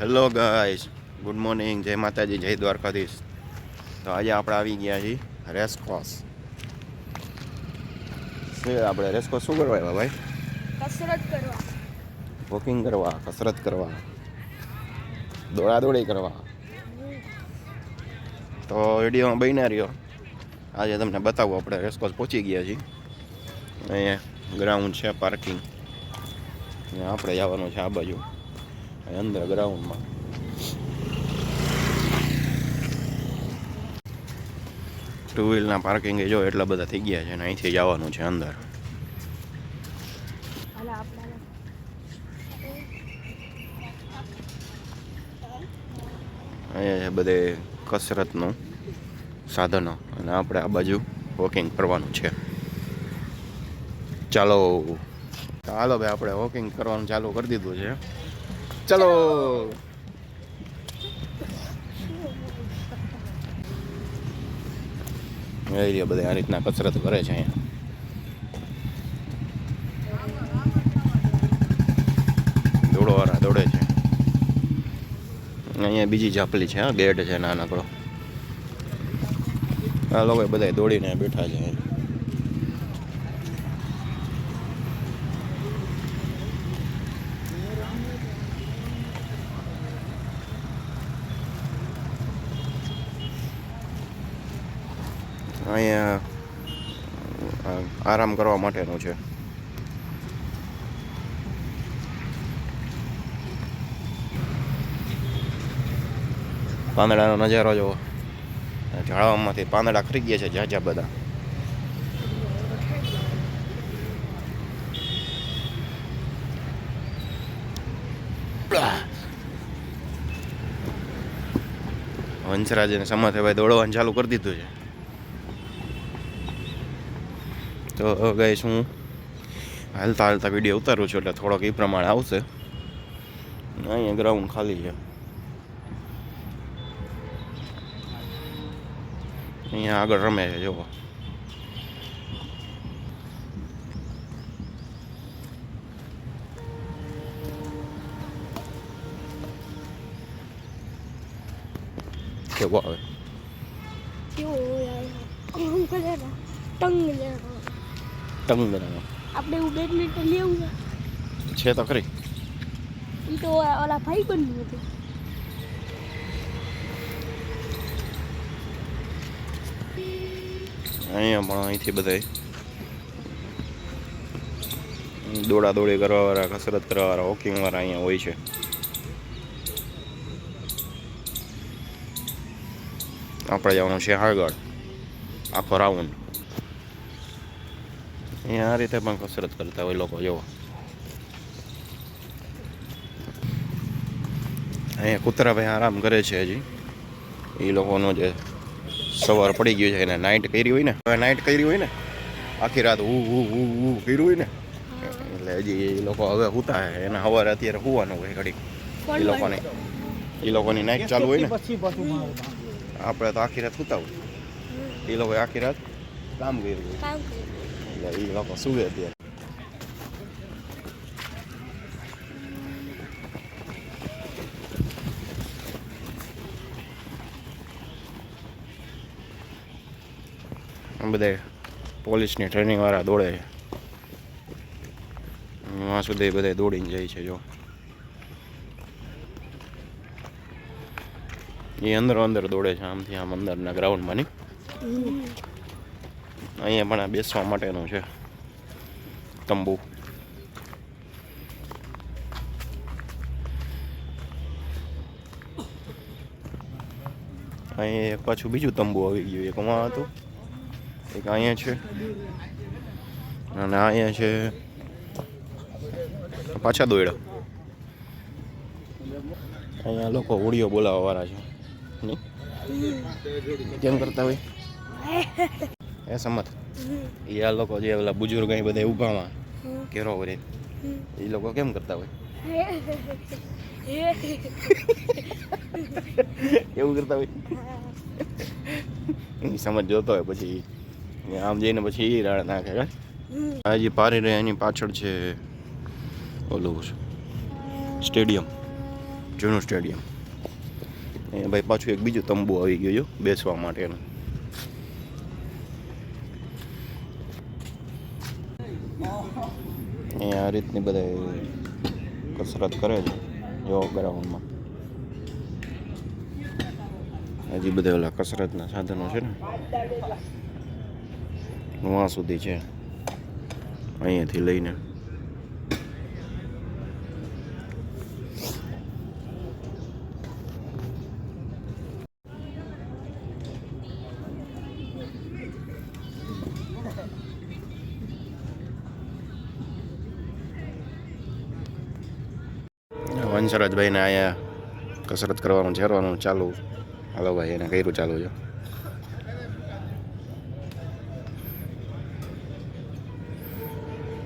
Hello guys, good morning, જય માતાજી, જય દ્વારકાધીશ. તો આજે આપણે આવી ગયા છીએ રેસકોર્સ. આપણે રેસકોર્સ શું કરવા આવ્યા ભાઈ? કસરત કરવા, વોકિંગ કરવા, કસરત કરવા, દોડાદોડી કરવા. તો વિડીયોમાં બન્યા રહ્યો. આજે તમને બતાવું, આપણે રેસકોર્સ પહોંચી ગયા છીએ. અહીંયા ગ્રાઉન્ડ છે, પાર્કિંગ. આપણે જવાનું છે આ બાજુ, અંદર ગ્રાઉન્ડમાં. ટુ વ્હીલના પાર્કિંગ જો એટલા બધા થઈ ગયા છે ને અહીંથી જવાનું છે અંદર. અહીંયા છે બધે કસરતનું સાધનો અને આપણે આ બાજુ વોકિંગ કરવાનું છે. ચાલો ભાઈ, આપણે વોકિંગ કરવાનું ચાલુ કરી દીધું છે. ચલો. એ બધા આ રીતના કસરત કરે છે અહીંયા. દોડવાળા દોડે છે. અહીંયા બીજી ઝાપલી છે, ગેટ છે નાનકડો. આ લોકો બધા દોડીને બેઠા છે. અહીંયા આરામ કરવા માટેનું છે. પાંદડાનો નજારો જોવો. ઝાડવામાંથી પાંદડા ખરી ગયા છે ઝાઝા બધા. વંશરાજને સમાથે ભાઈ દોડવાનું ચાલુ કરી દીધું છે. તો ગાઈસ, હું હાલતા હાલતા વિડીયો ઉતારું છું એટલે થોડોક એ પ્રમાણે આવશે. અહીંયા ગ્રાઉન્ડ ખાલી છે. અહીંયા આગળ રમે છે જુઓ. કેવો આવે? ટંગ બનાવો. આપણે એવું બેડમિન્ટન લેવું છે તો ખરી. એ તો ઓલા ભાઈ બન્યું હતું. અહીંયા પણ અહીંથી બધા દોડાદોડી કરવાવાળા, કસરત કરવાવાળા, વોકિંગવાળા અહીંયા હોય છે. આપણે જવાનું છે આગળ, આખો રાઉન્ડ. અહીંયા આ રીતે પણ કસરત કરતા હોય લોકો. જુઓ, અહીંયા કૂતરાભાઈ આરામ કરે છે હજી. એ લોકોનો જે સવાર પડી ગયું છે, એને નાઇટ કરી હોય ને, હવે નાઇટ કરી હોય ને, આખી રાત કર્યું હોય ને, એટલે હજી એ લોકો હવે સૂતા છે. એને સવારે અત્યારે સુવાનું હોય ઘડી. એ લોકોની નાઇટ ચાલુ હોય ને. આપણે તો આખી રાત સૂતા હોય. એ લોકો આખી રાત કામ કર્યું હોય એટલે એ લોકો સૂવે અત્યારે. બધા પોલીસની ટ્રેનિંગવાળા દોડે છે. ત્યાં સુધી બધા દોડીને જાય છે. જો એ અંદર દોડે છે, આમથી આમ અંદરના ગ્રાઉન્ડમાં નહીં. અહીંયા પણ બેસવા માટેનું છે તંબુ. અહીંયા પાછું બીજું તંબુ આવી ગયું. એક માં હતું, એક અહીંયા છે, અને અહીંયા છે પાછા દોડ્યા. અહીંયા લોકો હોડીઓ બોલાવવા વાળા છે. કેમ કરતા હોય એ સમત. એ આ લોકો જે ઓલા બુજુર્ગ અહીં બધા ઊભામાં ઘેરો વરે, એ લોકો કેમ કરતા હોય? એવું કરતા હોય. એની સમજ જોતો હોય પછી આમ જઈને પછી એ રાડ નાખે. હજી પારી રહે એની પાછળ છે ઓલું સ્ટેડિયમ. જૂનું સ્ટેડિયમ. અહીંયા ભાઈ પાછું એક બીજું તંબુ આવી ગયું છે બેસવા માટેનું. અહીંયા આ રીતની બધા કસરત કરે છે જો ગ્રાઉન્ડમાં. હજી બધા ઓલા કસરતના સાધનો છે ને વहाँ સુધી છે અહીંયાથી લઈને. વંશરાજભાઈને અહીંયા કસરત કરવાનું ઝેરવાનું ચાલુ. હાલો ભાઈ એને કર્યું ચાલુ છે.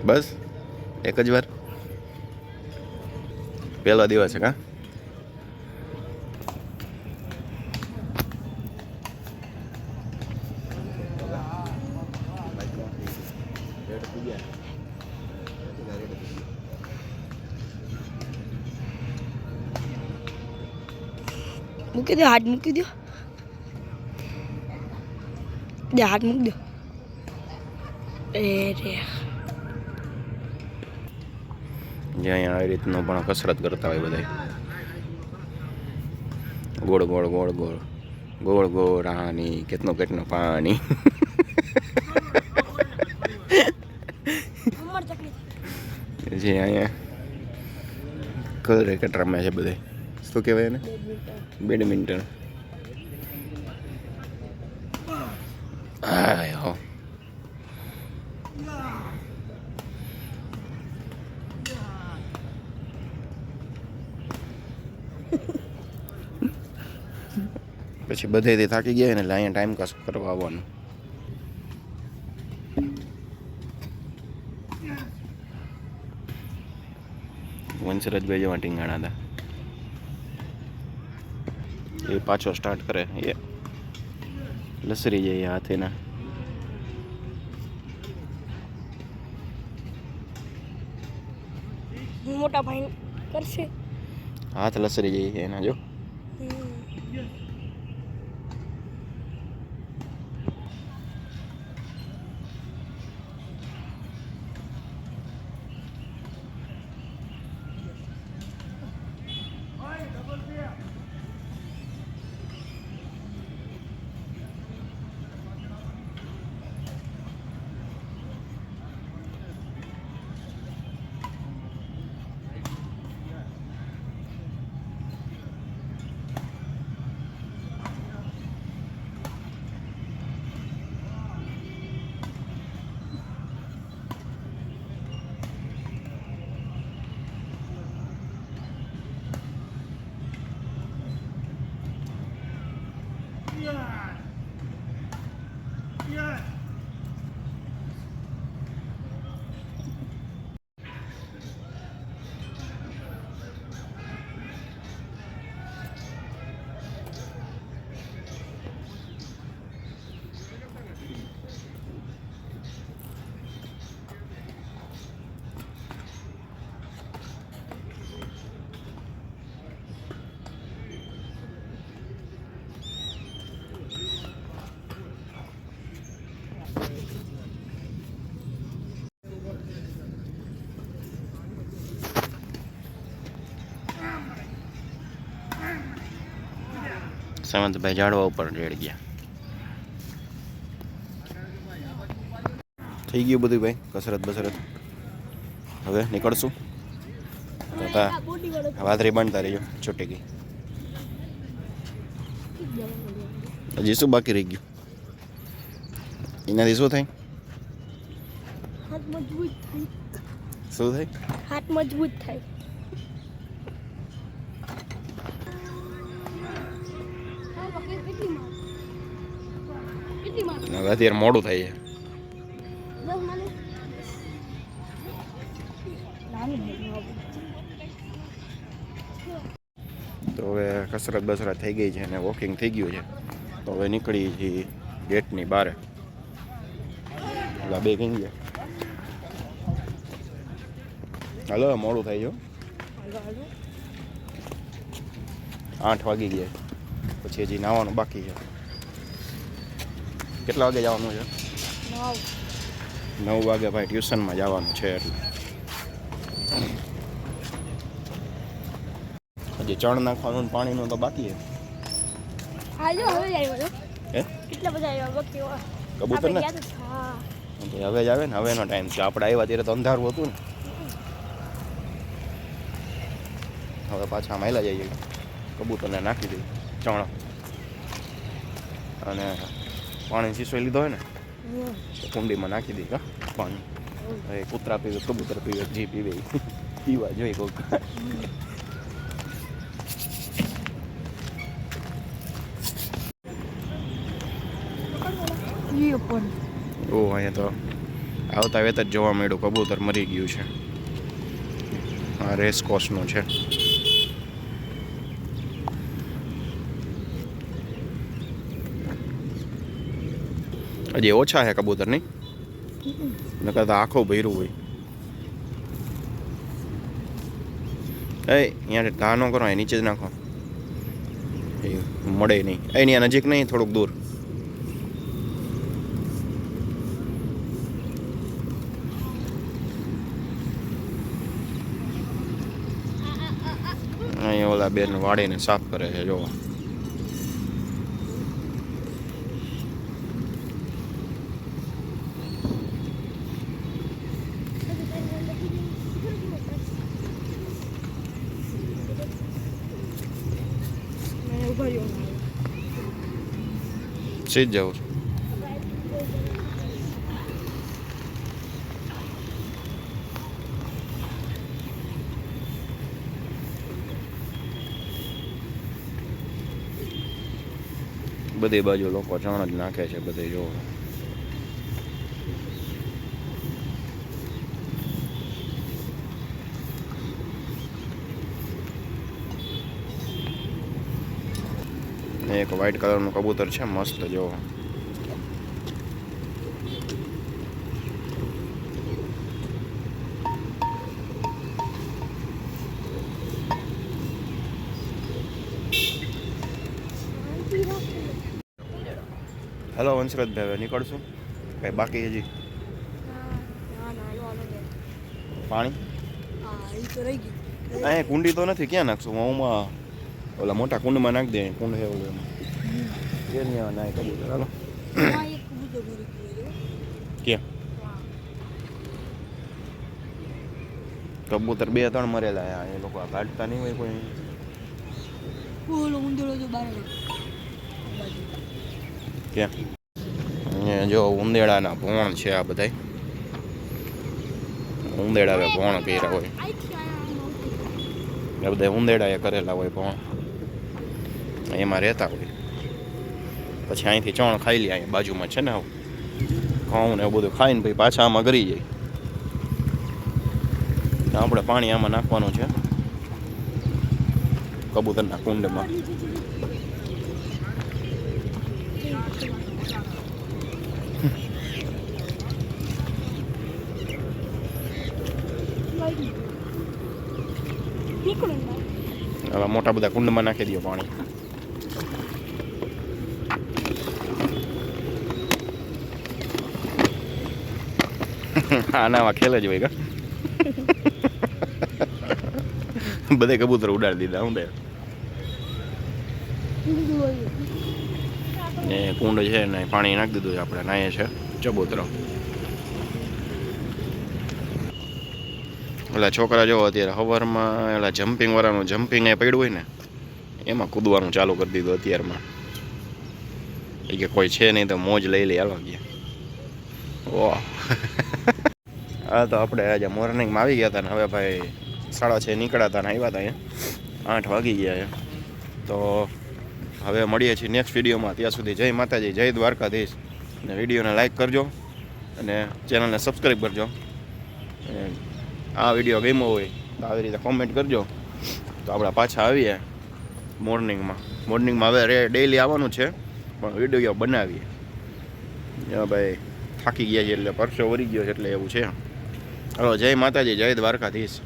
બસ એક જ વાર પહેલો દિવસ છે કા. મૂકી દો, હાથ મૂકી દો, હાથ મૂકી દો. રે જે અહીંયા આવી રીતનું પણ કસરત કરતા હોય બધા. ગોળ ગોળ ગોળ ગોળ ગોળ ગોળ રાણી કેટલું કેટલું પાણી. જે અહીંયા કલર રેકેટ રમે છે બધા. શું કહેવાય એને? બેડમિન્ટન. હા હો. પછી બધેથી થાકી ગયા ને એટલે અહીંયા ટાઈમ પાસ કરવા આવવાનું. વંશરાજભાઈ જેવા ટીંગાણા હતા. એ પાછો સ્ટાર્ટ કરે એ લસરી જાય હાથેના. મોટા ભાઈ કરશે હાથ લસરી જાય એના જો. સામંતભાઈ ઝાડવા ઉપર ચડી ગયા. થઈ ગયું બધું ભાઈ કસરત બસરત. હવે નીકળશું. વાદળી બાંધતા રહીજો. છૂટી ગઈ. હજી શું બાકી રહી ગયું? એનાથી શું થાય? હાથ મજબૂત થાય. શું થાય? હાથ મજબૂત થાય. હવે અત્યારે મોડું થાય છે. તો હવે કસરત બસરત થઈ ગઈ છે અને વોકિંગ થઈ ગયું છે. તો હવે નીકળી છીએ ગેટની બહાર. એટલે બે કઈ ગયા. હાલો મોડું થાય છે. 8 વાગી ગયા પછી હજી નાવાનું બાકી છે. કેટલા વાગે જવાનું છે? 9 વાગે ભાઈ ટ્યુશનમાં જવાનું છે એટલે હજી ચણ નાખવાનું પાણીનું તો બાકી છે. હાલો હવે આવ્યો હે કેટલા બધા આવ્યા બકરીઓ કબૂતર ને હા હવે જ આવે ને હવેનો ટાઈમ છે. આપણે આવ્યા ત્યારે તો અંધારું હતું ને. હવે પાછા માયલા જઈએ કબૂતરને નાખી દઈએ ચણ અને પાણી શીશો લીધો હોય ને તો કુંડીમાં નાખી દઈએ પાણી. હવે કૂતરા પીવે કબૂતર પીવે જી પીવે પીવા જોઈએ કોઈક. ઓ અહીંયા તો આવતા વેત જ જોવા મળ્યું કબૂતર મરી ગયું છે. આ રેસ કોર્સનું છે. હજી ઓછા છે કબૂતર નહીં નકર તો આખું ભર્યું હોય. અહીંયા ઘા ન કરો નીચે જ નાખો એ મળે નહીં. અહીંયા નજીક નહીં થોડુંક દૂર. અહીંયા ઓલા બેન વાળીને સાફ કરે છે જો. સીધ જાઉં છું. બધી બાજુ લોકો ચણ જ નાખે છે બધે જો. એક વ્હાઈટ કલરનું કબૂતર છે મસ્ત જો. હેલો વંશરથભાઈ હવે નીકળશું કઈ બાકી હજી પાણી અહીંયા કુંડી તો નથી ક્યાં નાખશું હું ઓલા મોટા કુંડમાં નાખી દે કુંડ છે ઓલું એમાં નાય કબૂતર હાલો ક્યાં કબૂતર 2-3 મરેલા એ લોકો કાઢતા નહીં હોય કોઈ. ક્યાં અહીંયા જો ઉંદેડાના ભોણ છે આ બધા. ઉંદેડા ભોણ કર્યા હોય એ બધા ઉંદેડાએ કરેલા હોય ભોણ એમાં રહેતા હોય. પછી અહીંથી ચણ ખાઈ લે અહીંયા બાજુમાં છે ને ઘઉં ને એવું બધું ખાઈને પછી પાછા આમાં ગરી જાય. આપણે પાણી આમાં નાખવાનું છે કબૂતરના કુંડમાં. હવે મોટા બધા કુંડમાં નાખી દો પાણી. આનામાં ખેલ જ હોય કા. બધે કબૂતર ઉડાડી દીધા હું ને કુંડ છે ને પાણી નાખી દીધું આપણે નાય છે ચબૂતરો. ઓલા છોકરા જો અત્યારે સવારમાં ઓલા જમ્પિંગ વાળાનું જમ્પિંગ એ પડ્યું હોય ને એમાં કૂદવાનું ચાલુ કરી દીધું અત્યારમાં. એ કે કોઈ છે નહીં તો મોજ લઈ લઈ હાલવા ગયા. ઓહ હા તો આપણે આજે મોર્નિંગમાં આવી ગયા હતા ને હવે ભાઈ 6:30 નીકળ્યા હતા ને આવ્યા હતા અહીંયા 8 વાગી ગયા છે. તો હવે મળીએ છીએ નેક્સ્ટ વિડીયોમાં. ત્યાં સુધી જય માતાજી, જય દ્વારકાધીશ. અને વિડીયોને લાઈક કરજો અને ચેનલને સબસ્ક્રાઈબ કરજો. આ વિડીયો ગમ્યો હોય તો આવી રીતે કોમેન્ટ કરજો. તો આપણે પાછા આવીએ મોર્નિંગમાં હવે ડેઈલી આવવાનું છે પણ વિડીયો બનાવીએ. ભાઈ થાકી ગયા છે એટલે પરસો વળી ગયો છે એટલે એવું છે. હવે જય માતાજી, જય દ્વારકાધીશ.